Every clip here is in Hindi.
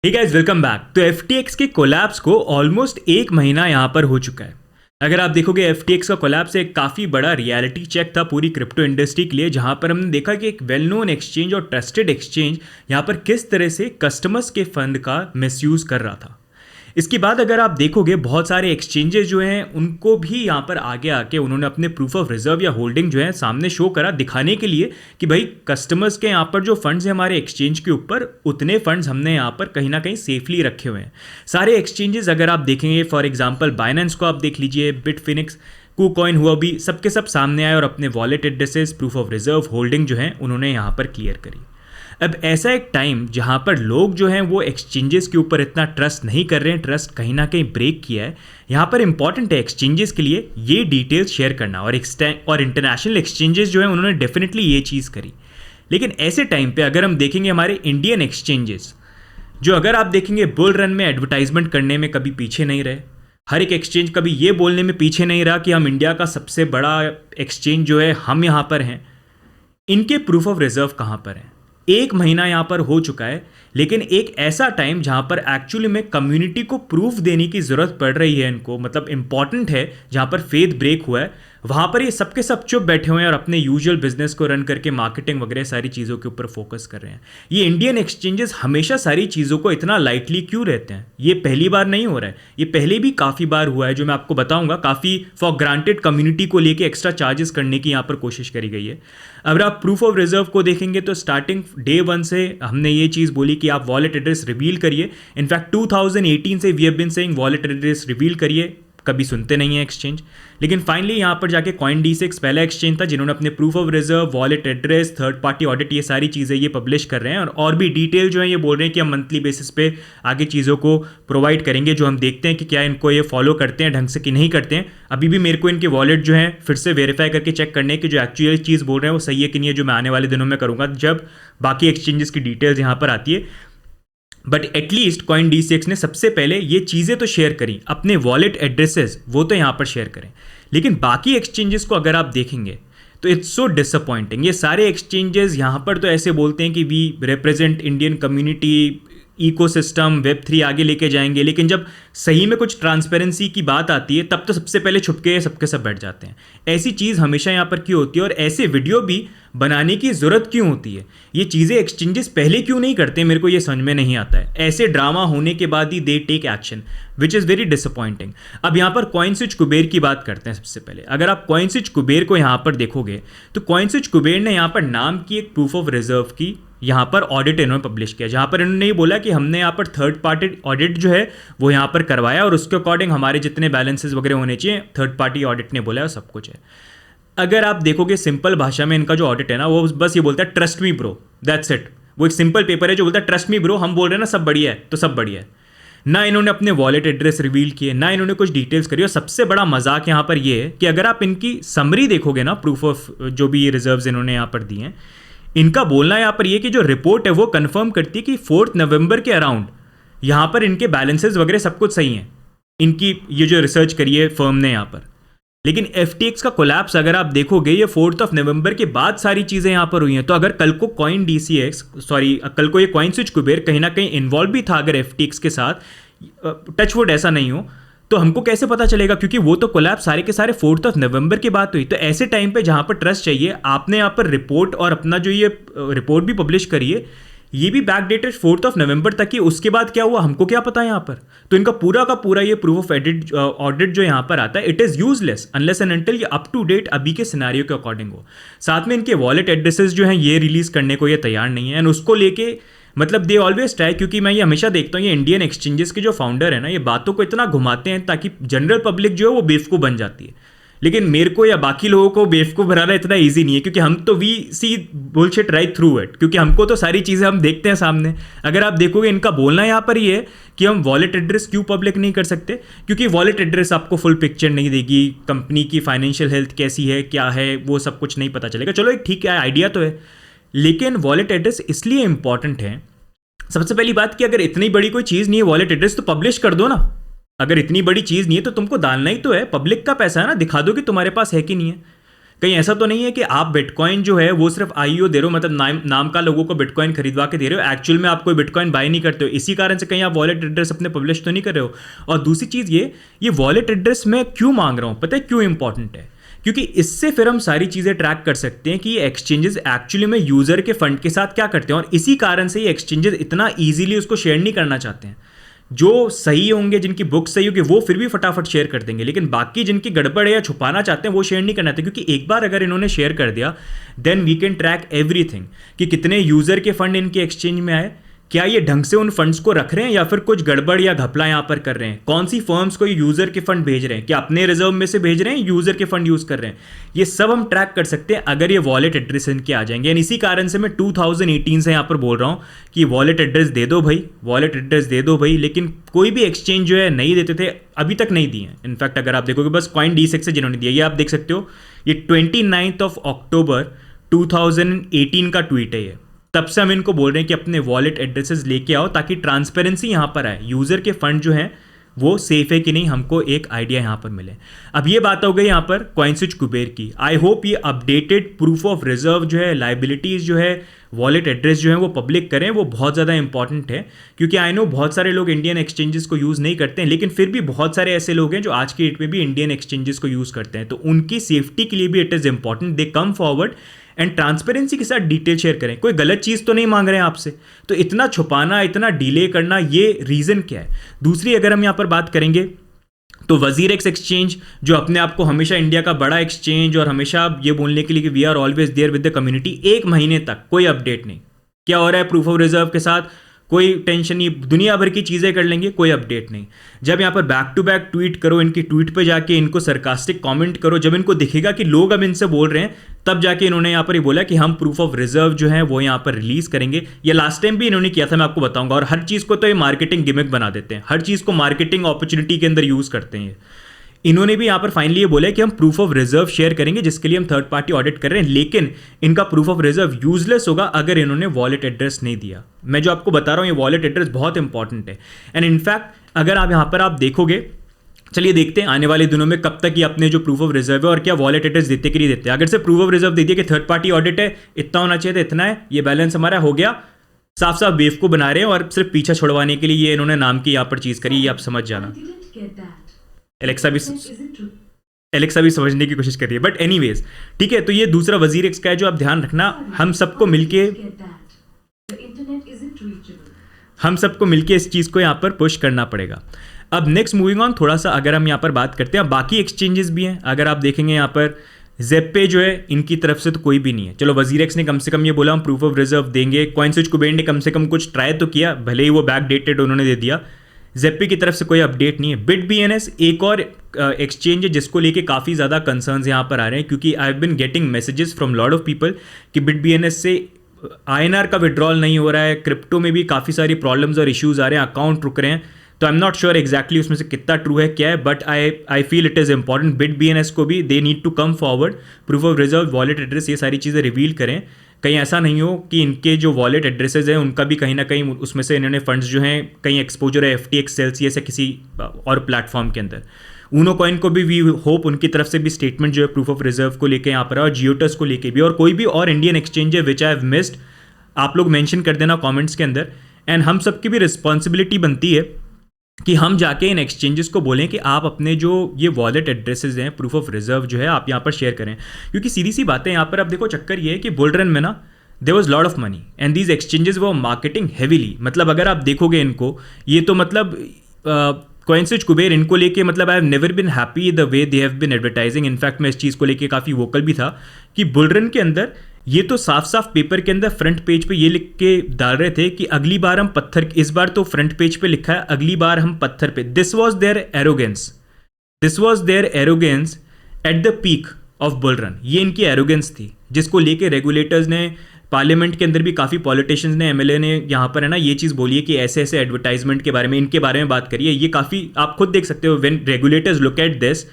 ठीक है, वेलकम बैक। तो FTX के कोलैप्स को ऑलमोस्ट एक महीना यहाँ पर हो चुका है। अगर आप देखोगे FTX का कोलैप्स एक काफ़ी बड़ा रियलिटी चेक था पूरी क्रिप्टो इंडस्ट्री के लिए, जहाँ पर हमने देखा कि एक वेल नोन एक्सचेंज और ट्रस्टेड एक्सचेंज यहाँ पर किस तरह से कस्टमर्स के फंड का मिसयूज़ कर रहा था। इसके बाद अगर आप देखोगे बहुत सारे एक्सचेंजेस जो हैं उनको भी यहाँ पर आगे आके उन्होंने अपने प्रूफ ऑफ रिजर्व या होल्डिंग जो है सामने शो करा, दिखाने के लिए कि भाई कस्टमर्स के यहाँ पर जो फंड्स हैं हमारे एक्सचेंज के ऊपर, उतने फंड्स हमने यहाँ पर कहीं ना कहीं सेफली रखे हुए हैं। सारे एक्सचेंजेस अगर आप देखेंगे, फॉर एग्जाम्पल बाइनेंस को आप देख लीजिए, बिटफिनिक्स, कूकॉइन हुआ भी, सबके सब सामने आए और अपने wallet addresses, proof of reserve, holding जो है उन्होंने यहाँ पर क्लियर करी। अब ऐसा एक टाइम जहाँ पर लोग जो हैं वो एक्सचेंजेस के ऊपर इतना ट्रस्ट नहीं कर रहे हैं, ट्रस्ट कहीं ना कहीं ब्रेक किया है। यहाँ पर इंपॉर्टेंट है एक्सचेंजेस के लिए ये डिटेल्स शेयर करना, और इंटरनेशनल एक्सचेंजेस जो हैं उन्होंने डेफिनेटली ये चीज़ करी। लेकिन ऐसे टाइम पे अगर हम देखेंगे हमारे इंडियन एक्सचेंजेस, जो अगर आप देखेंगे बुल रन में एडवर्टाइजमेंट करने में कभी पीछे नहीं रहे। हर एक एक्सचेंज कभी ये बोलने में पीछे नहीं रहा कि हम इंडिया का सबसे बड़ा एक्सचेंज जो है हम यहाँ पर हैं। इनके प्रूफ ऑफ रिजर्व कहाँ पर हैं? एक महीना यहाँ पर हो चुका है, लेकिन एक ऐसा टाइम जहाँ पर एक्चुअली में कम्युनिटी को प्रूफ देने की ज़रूरत पड़ रही है, इनको मतलब इंपॉर्टेंट है, जहाँ पर फेथ ब्रेक हुआ है, वहाँ पर ये सबके सब चुप बैठे हुए हैं और अपने यूजुअल बिजनेस को रन करके मार्केटिंग वगैरह सारी चीज़ों के ऊपर फोकस कर रहे हैं। ये इंडियन एक्सचेंजेस हमेशा सारी चीज़ों को इतना लाइटली क्यों रहते हैं? ये पहली बार नहीं हो रहा है, ये पहले भी काफ़ी बार हुआ है, जो मैं आपको बताऊंगा। काफ़ी फॉर ग्रांटेड कम्युनिटी को लेके एक्स्ट्रा चार्जेस करने की यहाँ पर कोशिश करी गई है। अगर आप प्रूफ ऑफ रिजर्व को देखेंगे तो स्टार्टिंग डे वन से हमने ये चीज़ बोली कि आप वॉलेट एड्रेस रिवील करिए। इनफैक्ट 2018 से we have been saying wallet address reveal करिए, कभी सुनते नहीं है एक्सचेंज। लेकिन फाइनली यहाँ पर जाके CoinDesk पहला एक्सचेंज था जिन्होंने अपने proof of reserve, wallet address, third party audit, ये सारी चीज़ें ये पब्लिश कर रहे हैं। और भी डिटेल जो है ये बोल रहे हैं कि हम मंथली बेसिस पे आगे चीज़ों को प्रोवाइड करेंगे, जो हम देखते हैं कि क्या इनको ये फॉलो करते हैं ढंग से कि नहीं करते हैं। अभी भी मेरे को इनके वॉलेट जो है फिर से वेरीफाई करके चेक करने की जो एक्चुअल चीज़ बोल रहे हैं वो सही है कि नहीं है, जो मैं आने वाले दिनों में करूँगा जब बाकी एक्सचेंजेस की डिटेल्स यहाँ पर आती है। बट एटलीस्ट CoinDesk ने सबसे पहले ये चीज़ें तो शेयर करी, अपने वॉलेट एड्रेसेस वो तो यहाँ पर शेयर करें। लेकिन बाकी एक्सचेंजेस को अगर आप देखेंगे तो इट्स सो डिसअपॉइंटिंग। ये सारे एक्सचेंजेस यहाँ पर तो ऐसे बोलते हैं कि we represent Indian community, ecosystem, Web3 आगे लेके जाएंगे, लेकिन जब सही में कुछ ट्रांसपेरेंसी की बात आती है तब तो सबसे पहले छुपके सबके सब बैठ जाते हैं। ऐसी चीज़ हमेशा यहाँ पर क्यों होती है और ऐसे वीडियो भी बनाने की ज़रूरत क्यों होती है? ये चीज़ें एक्सचेंजेस पहले क्यों नहीं करते? मेरे को ये समझ में नहीं आता है। ऐसे ड्रामा होने के बाद ही they take action, which is very disappointing. अब यहाँ पर CoinSwitch कुबेर की बात करते हैं सबसे पहले। अगर आप CoinSwitch कुबेर को यहाँ पर देखोगे तो CoinSwitch कुबेर ने यहाँ पर नाम की एक प्रूफ ऑफ रिजर्व की यहाँ पर ऑडिट इन्होंने पब्लिश किया, जहाँ पर इन्होंने ये बोला कि हमने यहाँ पर थर्ड पार्टी ऑडिट जो है वो यहाँ पर करवाया और उसके अकॉर्डिंग हमारे जितने बैलेंसेस वगैरह होने चाहिए थर्ड पार्टी ऑडिट ने बोला है, सब कुछ है। अगर आप देखोगे सिंपल भाषा में इनका जो ऑडिट है ना, वो बस ये बोलता है trust me bro, that's it. वो एक सिंपल पेपर है जो बोलता है ट्रस्ट मी ब्रो, हम बोल रहे हैं ना सब बढ़िया है तो सब बढ़िया है। ना इन्होंने अपने वॉलेट एड्रेस रिवील किए, ना इन्होंने कुछ डिटेल्स करी। और सबसे बड़ा मजाक यहाँ पर ये है कि अगर आप इनकी समरी देखोगे ना, प्रूफ ऑफ जो भी ये रिजर्व्स इन्होंने यहाँ पर दिए हैं, इनका बोलना यहाँ पर ये कि जो रिपोर्ट है वो कंफर्म करती है कि 4 नवंबर के अराउंड यहाँ पर इनके बैलेंसेस वगैरह सब कुछ सही हैं, इनकी ये जो रिसर्च करी है फर्म ने यहाँ पर। लेकिन FTX का कोलैप्स अगर आप देखोगे ये 4 नवंबर के बाद सारी चीज़ें यहाँ पर हुई हैं। तो अगर कल को कल को ये CoinSwitch कुबेर कहीं ना कहीं इन्वॉल्व भी था अगर FTX के साथ, टच वुड ऐसा नहीं हो, तो हमको कैसे पता चलेगा? क्योंकि वो तो कोलैप्स सारे के सारे 4 नवंबर की बात हुई। तो ऐसे टाइम पे जहाँ पर ट्रस्ट चाहिए, आपने यहाँ पर रिपोर्ट और अपना जो ये रिपोर्ट भी पब्लिश करिए, ये भी बैकडेटेड 4 नवंबर तक ही। उसके बाद क्या हुआ हमको क्या पता है यहाँ पर? तो इनका पूरा का पूरा ये प्रूफ ऑफ ऑडिट जो यहाँ पर आता है, it is useless unless and until ये अप टू डेट अभी के सिनेरियो के अकॉर्डिंग हो। साथ में इनके वॉलेट एड्रेसेस जो हैं ये रिलीज़ करने को ये तैयार नहीं है। एंड उसको लेके मतलब दे ऑलवेज ट्राई, क्योंकि मैं ये हमेशा देखता हूँ ये इंडियन एक्सचेंजेस के जो फाउंडर है ना, ये बातों को इतना घुमाते हैं ताकि जनरल पब्लिक जो है वो बेवकूफ़ बन जाती है। लेकिन मेरे को या बाकी लोगों को बेवकूफ़ बनाना इतना ईजी नहीं है, क्योंकि हम तो we see bullshit right through it, क्योंकि हमको तो सारी चीज़ें हम देखते हैं सामने। अगर आप देखोगे इनका बोलना यहाँ पर ये है कि हम वॉलेट एड्रेस क्यों पब्लिक नहीं कर सकते, क्योंकि वॉलेट एड्रेस आपको फुल पिक्चर नहीं देगी, कंपनी की फाइनेंशियल हेल्थ कैसी है क्या है वो सब कुछ नहीं पता चलेगा। चलो एक ठीक है आइडिया तो है, लेकिन वॉलेट एड्रेस इसलिए इंपॉर्टेंट है। सबसे पहली बात कि अगर इतनी बड़ी कोई चीज़ नहीं है वॉलेट एड्रेस तो पब्लिश कर दो ना। अगर इतनी बड़ी चीज़ नहीं है तो तुमको डालना ही तो है, पब्लिक का पैसा है ना, दिखा दो कि तुम्हारे पास है कि नहीं है। कहीं ऐसा तो नहीं है कि आप बिटकॉइन जो है वो सिर्फ आईओ दे रहे हो, मतलब नाम का लोगों को बिटकॉइन खरीदवा के दे रहे हो, एक्चुअल में आप कोई बिटकॉइन बाय नहीं करते हो, इसी कारण से कहीं आप वॉलेट एड्रेस अपने पब्लिश तो नहीं कर रहे हो। और दूसरी चीज़ ये वॉलेट एड्रेस मैं क्यों मांग रहा हूँ, पता है क्यों इंपॉर्टेंट है? क्योंकि इससे फिर हम सारी चीज़ें ट्रैक कर सकते हैं कि ये एक्सचेंजेस एक्चुअली में यूज़र के फंड के साथ क्या करते हैं, और इसी कारण से ये एक्सचेंजेस इतना ईजिली उसको शेयर नहीं करना चाहते हैं। जो सही होंगे, जिनकी बुक सही होगी, वो फिर भी फटाफट शेयर कर देंगे, लेकिन बाकी जिनकी गड़बड़ है या छुपाना चाहते हैं वो शेयर नहीं करना चाहते, क्योंकि एक बार अगर इन्होंने शेयर कर दिया then we can track everything कि कितने यूज़र के फंड इनके एक्सचेंज में आए, क्या ये ढंग से उन फंड्स को रख रहे हैं या फिर कुछ गड़बड़ या घपला यहाँ पर कर रहे हैं, कौन सी फर्म्स को ये यूज़र के फंड भेज रहे हैं, क्या अपने रिजर्व में से भेज रहे हैं, यूज़र के फंड यूज़ कर रहे हैं, ये सब हम ट्रैक कर सकते हैं अगर ये वॉलेट एड्रेस इनके आ जाएंगे। एंड इसी कारण से मैं 2018 से यहाँ पर बोल रहा हूँ कि वॉलेट एड्रेस दे दो भाई, वॉलेट एड्रेस दे दो भाई, लेकिन कोई भी एक्सचेंज जो है नहीं देते थे, अभी तक नहीं दिए हैं। इनफैक्ट अगर आप देखोगे बस CoinDesk से जिन्होंने दिया, ये आप देख सकते हो, ये 29 अक्टूबर 2018 का ट्वीट है ये, तब से हम इनको बोल रहे हैं कि अपने वॉलेट एड्रेसेस लेके आओ ताकि ट्रांसपेरेंसी यहाँ पर आए, यूज़र के फंड जो हैं वो सेफ है कि नहीं, हमको एक आइडिया यहाँ पर मिले। अब ये बात हो गई यहाँ पर कॉइनस्विच कुबेर की। आई होप ये अपडेटेड प्रूफ ऑफ रिजर्व जो है, लाइबिलिटीज़ जो है, वॉलेट एड्रेस जो है वो पब्लिक करें, वो बहुत ज़्यादा इंपॉर्टेंट है। क्योंकि आई नो बहुत सारे लोग इंडियन एक्सचेंजेस को यूज़ नहीं करते हैं, लेकिन फिर भी बहुत सारे ऐसे लोग हैं जो आज की डेट में भी इंडियन एक्सचेंजेस को यूज़ करते हैं, तो उनकी सेफ्टी के लिए भी it is important they come forward and transparency के साथ डिटेल शेयर करें। कोई गलत चीज़ तो नहीं मांग रहे हैं आपसे, तो इतना छुपाना, इतना डिले करना, ये रीज़न क्या है? दूसरी अगर हम यहाँ पर बात करेंगे तो WazirX एक्सचेंज, जो अपने आप को हमेशा इंडिया का बड़ा एक्सचेंज और हमेशा ये बोलने के लिए कि we are always there with the community, 1 महीने तक कोई अपडेट नहीं। क्या हो रहा है प्रूफ ऑफ रिजर्व के साथ? कोई टेंशन नहीं, दुनिया भर की चीज़ें कर लेंगे, कोई अपडेट नहीं। जब यहाँ पर बैक टू बैक ट्वीट करो, इनकी ट्वीट पे जाके इनको सरकास्टिक कमेंट करो, जब इनको दिखेगा कि लोग अब इनसे बोल रहे हैं, तब जाके इन्होंने यहाँ पर ही बोला कि हम प्रूफ ऑफ रिजर्व जो है वो यहाँ पर रिलीज़ करेंगे। ये लास्ट टाइम भी इन्होंने किया था, मैं आपको बताऊंगा। और हर चीज़ को तो ये मार्केटिंग गिमिक बना देते हैं, हर चीज़ को मार्केटिंग अपॉर्चुनिटी के अंदर यूज़ करते हैं। इन्होंने भी यहाँ पर फाइनली ये बोला कि हम प्रूफ ऑफ रिजर्व शेयर करेंगे, जिसके लिए हम थर्ड पार्टी ऑडिट कर रहे हैं, लेकिन इनका प्रूफ ऑफ रिजर्व यूजलेस होगा अगर इन्होंने वॉलेट एड्रेस नहीं दिया। मैं जो आपको बता रहा हूँ ये वॉलेट एड्रेस बहुत इंपॉर्टेंट है। एंड इनफैक्ट अगर आप यहाँ पर आप देखोगे, चलिए देखते हैं आने वाले दिनों में कब तक ये अपने जो प्रूफ ऑफ रिजर्व है और क्या वॉलेट एड्रेस देते कि नहीं देते। अगर से प्रूफ ऑफ रिजर्व दे दिया कि थर्ड पार्टी ऑडिट है, इतना होना चाहिए था, इतना है, ये बैलेंस हमारा हो गया, साफ साफ बेव को बना रहे हैं और सिर्फ पीछा छुड़वाने के लिए ये इन्होंने नाम की यहाँ पर चीज़ करी, ये आप समझ जाना। एलेक्सा भी समझने की कोशिश कर रही है, बट एनीवेज ठीक है। तो ये दूसरा WazirX का है जो आप ध्यान रखना, हम सबको मिलके इस चीज़ को यहाँ पर पुश करना पड़ेगा। अब नेक्स्ट मूविंग ऑन, थोड़ा सा अगर हम यहाँ पर बात करते हैं, बाकी एक्सचेंजेस भी हैं। अगर आप देखेंगे यहाँ पर ज़ेप्पे जो है, इनकी तरफ से तो कोई भी नहीं है। चलो WazirX ने कम से कम ये बोला हम प्रूफ ऑफ रिजर्व देंगे, कॉइनस्विच कुबेर ने कम से कम कुछ ट्राई तो किया, भले ही वो बैक डेटेड उन्होंने दे दिया। ज़ेप्पे की तरफ से कोई अपडेट नहीं है। BitBNS एक और एक्सचेंज है जिसको लेके काफ़ी ज़्यादा कंसर्न्स यहाँ पर आ रहे हैं, क्योंकि I have been getting messages from lot of people कि BitBNS से INR का विड्रॉल नहीं हो रहा है, क्रिप्टो में भी काफ़ी सारी प्रॉब्लम्स और इश्यूज़ आ रहे हैं, अकाउंट रुक रहे हैं। तो I am not sure exactly उसमें से कितना ट्रू है क्या है, but I feel it is important. BitBNS को भी they need to come forward, proof of reserve, wallet address, ये सारी चीज़ें रिवील करें। कहीं ऐसा नहीं हो कि इनके जो वॉलेट एड्रेसेस हैं उनका भी कहीं ना कहीं उसमें से इन्होंने फंड्स जो हैं कहीं एक्सपोजर है FTX, सेल्सियस या किसी और प्लेटफॉर्म के अंदर। ऊनो कॉइन को भी वी होप उनकी तरफ से भी स्टेटमेंट जो है प्रूफ ऑफ रिजर्व को लेके यहाँ पर, और जियोटस को लेके भी, और कोई भी और इंडियन एक्सचेंज है विच आई हैव मिस्ड, आप लोग मेंशन कर देना कमेंट्स के अंदर। एंड हम सबकी भी रिस्पॉन्सिबिलिटी बनती है कि हम जाके इन एक्सचेंजेस को बोलें कि आप अपने जो ये वॉलेट एड्रेसेस हैं, प्रूफ ऑफ रिजर्व जो है, आप यहाँ पर शेयर करें। क्योंकि सीधी सी बात है यहाँ पर, अब देखो चक्कर ये है कि बुल रन में ना there was lot of money and these exchanges वो मार्केटिंग हेवीली। मतलब अगर आप देखोगे इनको, ये तो मतलब कॉइनस्विच कुबेर, इनको लेके मतलब I have never been happy the way they have been advertising. In fact मैं इस चीज़ को लेके काफ़ी वोकल भी था कि बुल रन के अंदर ये तो साफ साफ पेपर के अंदर फ्रंट पेज पे ये लिख के डाल रहे थे कि अगली बार हम पत्थर, इस बार तो फ्रंट पेज पे लिखा है अगली बार हम पत्थर पे। This was their arrogance at the peak of bull run. ये इनकी एरोगेंस थी जिसको लेके रेगुलेटर्स ने, पार्लियामेंट के अंदर भी काफ़ी पॉलिटिशियंस ने, MLA ने यहाँ पर है ना ये चीज़ बोली है कि ऐसे ऐसे एडवर्टाइजमेंट के बारे में, इनके बारे में बात करिए। ये काफ़ी आप खुद देख सकते हो, when regulators look at this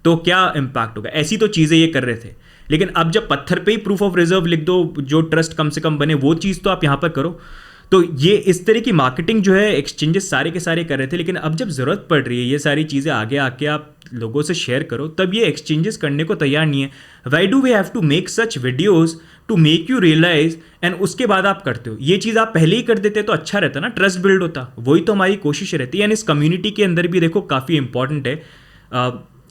तो क्या इम्पैक्ट होगा। ऐसी तो चीज़ें ये कर रहे थे, लेकिन अब जब पत्थर पे ही प्रूफ ऑफ रिजर्व लिख दो, जो ट्रस्ट कम से कम बने, वो चीज़ तो आप यहाँ पर करो। तो ये इस तरह की मार्केटिंग जो है एक्सचेंजेस सारे के सारे कर रहे थे, लेकिन अब जब ज़रूरत पड़ रही है ये सारी चीज़ें आगे आके आप लोगों से शेयर करो, तब ये एक्सचेंजेस करने को तैयार नहीं है. Why do we have to make such videos to make you realise, and उसके बाद आप करते हो. ये चीज़ आप पहले ही कर देते तो अच्छा रहता ना, ट्रस्ट बिल्ड होता. वही तो हमारी कोशिश रहती है. एंड इस कम्युनिटी के अंदर भी देखो काफ़ी इंपॉर्टेंट है.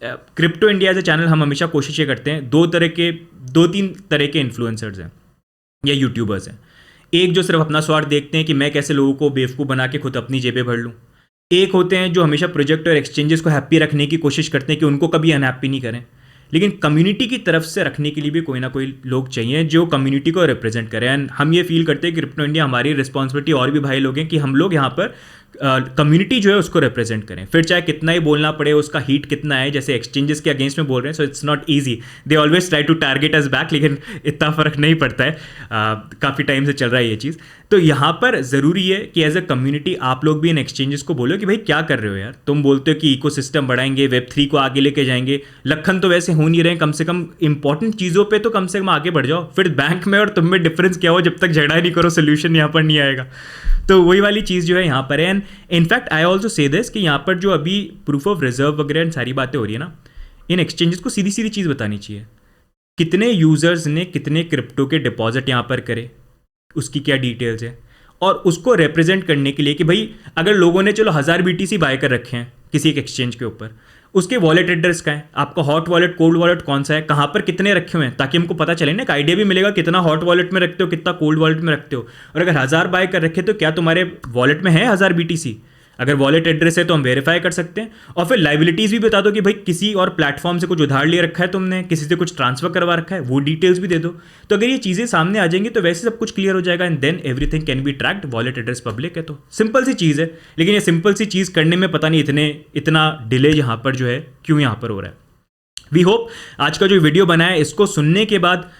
Crypto India as a channel हम हमेशा कोशिश ये करते हैं, दो तीन तरह के इन्फ्लुएंसर्स हैं या यूट्यूबर्स हैं. एक जो सिर्फ अपना स्वार्थ देखते हैं कि मैं कैसे लोगों को बेवकूफ़ बना के खुद अपनी जेबें भर लूँ. एक होते हैं जो हमेशा प्रोजेक्ट और एक्सचेंजेस को हैप्पी रखने की कोशिश करते हैं कि उनको कभी अनहैप्पी नहीं करें. लेकिन कम्युनिटी की तरफ से रखने के लिए भी कोई ना कोई लोग चाहिए जो कम्युनिटी को रिप्रेजेंट करें. एंड हम ये फील करते हैं कि क्रिप्टो इंडिया हमारी रिस्पॉन्सिबिलिटी और भी भाई लोग हैं कि हम लोग यहाँ पर कम्युनिटी जो है उसको रिप्रेजेंट करें. फिर चाहे कितना ही बोलना पड़े, उसका हीट कितना है, जैसे एक्सचेंजेस के अगेंस्ट में बोल रहे हैं, so it's not easy. They always try to target us back, लेकिन इतना फ़र्क नहीं पड़ता है. काफ़ी टाइम से चल रहा है ये चीज़. तो यहाँ पर ज़रूरी है कि एज अ कम्युनिटी आप लोग भी इन एक्सचेंजेस को बोलो कि भाई क्या कर रहे हो यार. तुम बोलते हो कि इकोसिस्टम बढ़ाएंगे, Web3 को आगे लेके जाएंगे. लखन तो वैसे हो नहीं रहे, कम से कम इंपॉर्टेंट चीज़ों पे तो कम से कम आगे बढ़ जाओ. फिर बैंक में और तुम में डिफरेंस क्या हो, जब तक झगड़ा नहीं करो सोल्यूशन यहाँ पर नहीं आएगा. तो वही वाली चीज़ जो है यहाँ पर है. And in fact I also say this कि यहाँ पर जो अभी प्रूफ ऑफ रिजर्व वगैरह सारी बातें हो रही है ना, इन एक्सचेंजेस को सीधी सीधी चीज़ बतानी चाहिए. कितने यूज़र्स ने कितने क्रिप्टो के डिपॉजिट यहाँ पर करे, उसकी क्या डिटेल्स है, और उसको रिप्रेजेंट करने के लिए कि भाई अगर लोगों ने चलो 1000 BTC बाय कर रखे हैं किसी एक एक्सचेंज के ऊपर, उसके वॉलेट एड्रेस का है, आपका हॉट वॉलेट कोल्ड वॉलेट कौन सा है, कहाँ पर कितने रखे हुए हैं, ताकि हमको पता चले ना, एक आइडिया भी मिलेगा कितना हॉट वॉलेट में रखते हो, कितना कोल्ड वॉलेट में रखते हो. और अगर 1000 बाय कर रखे तो क्या तुम्हारे वॉलेट में है 1000 BTC. अगर वॉलेट एड्रेस है तो हम वेरीफाई कर सकते हैं. और फिर लाइबिलिटीज़ भी बता दो कि भाई किसी और प्लेटफॉर्म से कुछ उधार ले रखा है तुमने, किसी से कुछ ट्रांसफर करवा रखा है, वो डिटेल्स भी दे दो. तो अगर ये चीज़ें सामने आ जाएंगी तो वैसे सब कुछ क्लियर हो जाएगा. And then everything can be tracked. Wallet address public है तो सिंपल सी चीज़ है. लेकिन ये सिंपल सी चीज़ करने में पता नहीं इतना डिले यहाँ पर जो है क्यों यहाँ पर हो रहा है. वी होप आज का जो वीडियो बना है इसको सुनने के बाद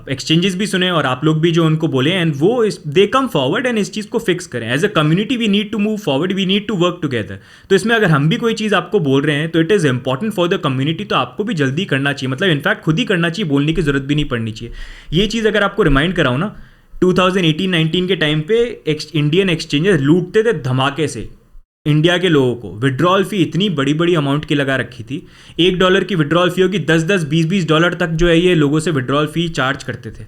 एक्सचेंजेस भी सुने और आप लोग भी जो उनको बोले, एंड वो दे कम फॉरवर्ड एंड इस चीज़ को फिक्स करें. As a community we need to move forward, we need to work together. तो इसमें अगर हम भी कोई चीज़ आपको बोल रहे हैं तो it is important for the community, तो आपको भी जल्दी करना चाहिए. मतलब इनफैक्ट खुद ही करना चाहिए, बोलने की जरूरत भी नहीं पड़नी चाहिए. ये चीज़ अगर आपको रिमाइंड कराऊँ ना, 2018-19 के टाइम पे इंडियन एक्सचेंजेस लूटते थे धमाके से इंडिया के लोगों को. विड्रॉल फी इतनी बड़ी बड़ी अमाउंट की लगा रखी थी. $1 की विड्रॉल फी होगी, 10-10, $20-20 डॉलर तक जो है ये लोगों से विड्रॉल फी चार्ज करते थे.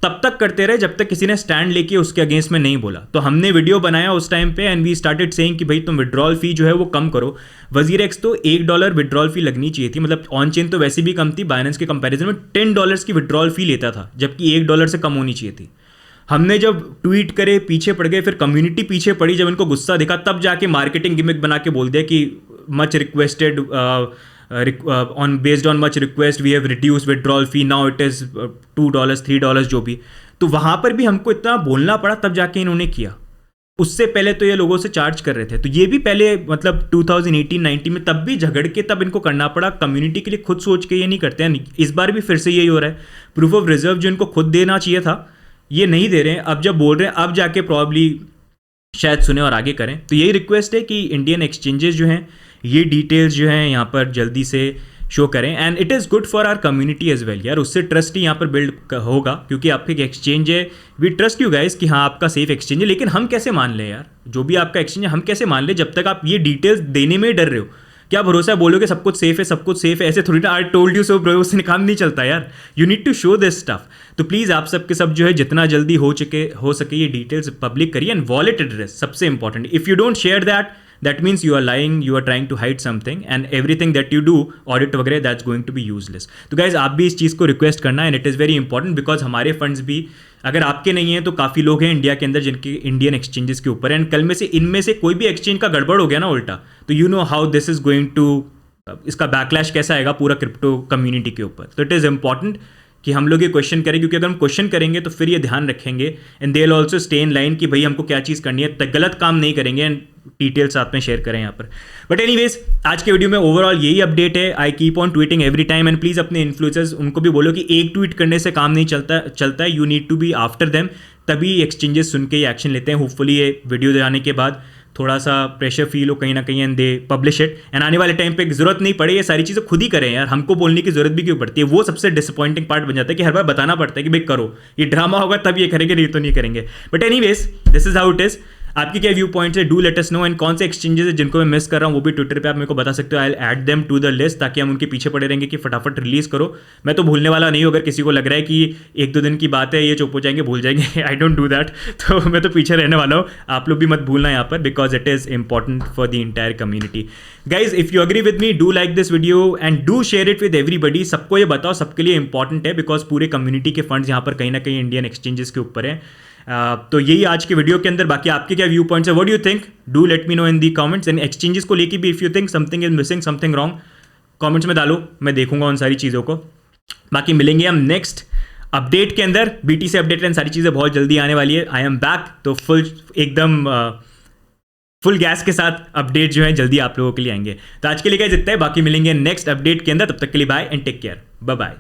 तब तक करते रहे जब तक किसी ने स्टैंड लेके उसके अगेंस्ट में नहीं बोला. तो हमने वीडियो बनाया उस टाइम पे एंड वी स्टार्टेड सेइंग कि भाई तुम विड्रॉल फी जो है वो कम करो. WazirX तो $1 विड्रॉल फी लगनी चाहिए थी. मतलब ऑन चेन तो वैसे भी कम थी, बाइनेंस के कंपैरिजन में $10 की विड्रॉल फी लेता था, जबकि $1 से कम होनी चाहिए थी. हमने जब ट्वीट करे पीछे पड़ गए, फिर कम्युनिटी पीछे पड़ी, जब इनको गुस्सा दिखा तब जाके मार्केटिंग गिमिक बना के बोल दिया कि much requested on based on much request we have reduce withdrawal fee, now it is $2, $3 जो भी. तो वहाँ पर भी हमको इतना बोलना पड़ा तब जाके इन्होंने किया. उससे पहले तो ये लोगों से चार्ज कर रहे थे. तो ये भी पहले मतलब 2018-19 में तब भी झगड़ के तब इनको करना पड़ा. कम्युनिटी के लिए खुद सोच के ये नहीं करते हैं. इस बार भी फिर से यही हो रहा है. प्रूफ ऑफ रिजर्व जो इनको खुद देना चाहिए था ये नहीं दे रहे हैं. अब जब बोल रहे हैं अब जाके प्रॉब्ली शायद सुने और आगे करें. तो यही रिक्वेस्ट है कि इंडियन एक्सचेंजेस जो हैं ये डिटेल्स जो हैं यहाँ पर जल्दी से शो करें. And it is good for our community as well यार. उससे ट्रस्ट ही यहाँ पर बिल्ड होगा, क्योंकि आपकी एक एक्सचेंज है. वी ट्रस्ट यू गाइस कि हाँ आपका सेफ एक्सचेंज है. लेकिन हम कैसे मान लें यार, जो भी आपका एक्सचेंज है हम कैसे मान लें जब तक आप ये डिटेल्स देने में डर रहे हो. क्या भरोसा बोलोगे सब कुछ सेफ है, सब कुछ सेफ है. ऐसे थोड़ी ना I told you so bro, उससे काम नहीं चलता यार. You need to show this stuff. तो प्लीज़ आप सब के सब जो है जितना जल्दी हो सके ये डिटेल्स पब्लिक करिए. एंड वॉलेट एड्रेस सबसे important. If you don't share that means you are lying, you are trying to hide something, and everything that you do audit वगैरह that's going to be useless. तो गाइज आप भी इस चीज़ को रिक्वेस्ट करना. And it is very important because हमारे फंड्स भी अगर आपके नहीं हैं तो काफ़ी लोग हैं इंडिया के अंदर जिनके इंडियन एक्सचेंजेस के ऊपर. एंड कल में से इनमें से कोई भी एक्सचेंज का गड़बड़ हो गया ना उल्टा, तो you know how this is going to, इसका बैकलैश कैसा आएगा पूरा क्रिप्टो कम्युनिटी के ऊपर. तो इट इज़ इंपॉर्टेंट कि हम लोग ये क्वेश्चन करें, क्योंकि अगर हम क्वेश्चन करेंगे तो फिर ये ध्यान रखेंगे and they will also stay in line कि भाई हमको क्या चीज़ करनी है. तो गलत काम नहीं करेंगे एंड डिटेल साथ में शेयर करें यहाँ पर. बट एनीवेज आज के वीडियो में ओवरऑल यही अपडेट है. I keep on tweeting every time and please अपने इन्फ्लुएंसर्स उनको भी बोलो कि एक ट्वीट करने से काम नहीं चलता है. You need to be after them, तभी एक्सचेंजेस सुन के ये एक्शन लेते हैं. होपफुली ये वीडियो जाने के बाद थोड़ा सा प्रेशर फील हो कहीं ना कहीं and they publish it, and आने वाले टाइम पे जरूरत नहीं पड़े ये सारी चीज़ें खुद ही करें यार, हमको बोलने की जरूरत भी क्यों पड़ती है। वो सबसे डिसअपॉइंटिंग पार्ट बन जाता है कि हर बार बताना पड़ता है कि भाई करो, ये ड्रामा होगा तब ये करेंगे, नहीं तो नहीं करेंगे। But anyways this is how it is. आपकी क्या व्यू पॉइंट्स है, do let us know, and कौन से एक्सचेंजेस है जिनको मैं मिस कर रहा हूँ वो भी ट्विटर पे आप मेरे को बता सकते हो। I add them to the list ताकि हम उनके पीछे पड़े रहेंगे कि फटाफट रिलीज करो। मैं तो भूलने वाला नहीं हूँ, अगर किसी को लग रहा है कि एक दो दिन की बात है ये चुप हो जाएंगे भूल जाएंगे, आई डोंट डू दैट। तो मैं तो पीछे रहने वाला हूँ, आप लोग भी मत भूलना यहाँ पर, because it is important for the entire community. Guys if you agree with me, do like this video and do share it with everybody. सबको ये बताओ, सबके लिए इंपॉर्टेंट है, बिकॉज पूरे कम्युनिटी के फंड्स यहाँ पर कहीं ना कहीं इंडियन एक्सचेंजेस के ऊपर है। तो यही आज के वीडियो के अंदर। बाकी आपके क्या व्यू पॉइंट्स है, what do you think, do let me know in the comments. And exchanges को लेके भी if you think something is missing, something wrong, comments में डालो, मैं देखूंगा उन सारी चीज़ों को। बाकी मिलेंगे हम नेक्स्ट अपडेट के अंदर, BTC अपडेट एंड सारी चीज़ें बहुत जल्दी आने वाली है। आई एम बैक, तो एकदम फुल गैस के साथ अपडेट जो है जल्दी आप लोगों के लिए आएंगे। तो आज के लिए क्या जितना है, बाकी मिलेंगे नेक्स्ट अपडेट के अंदर, तब तक के लिए bye and take care, bye bye.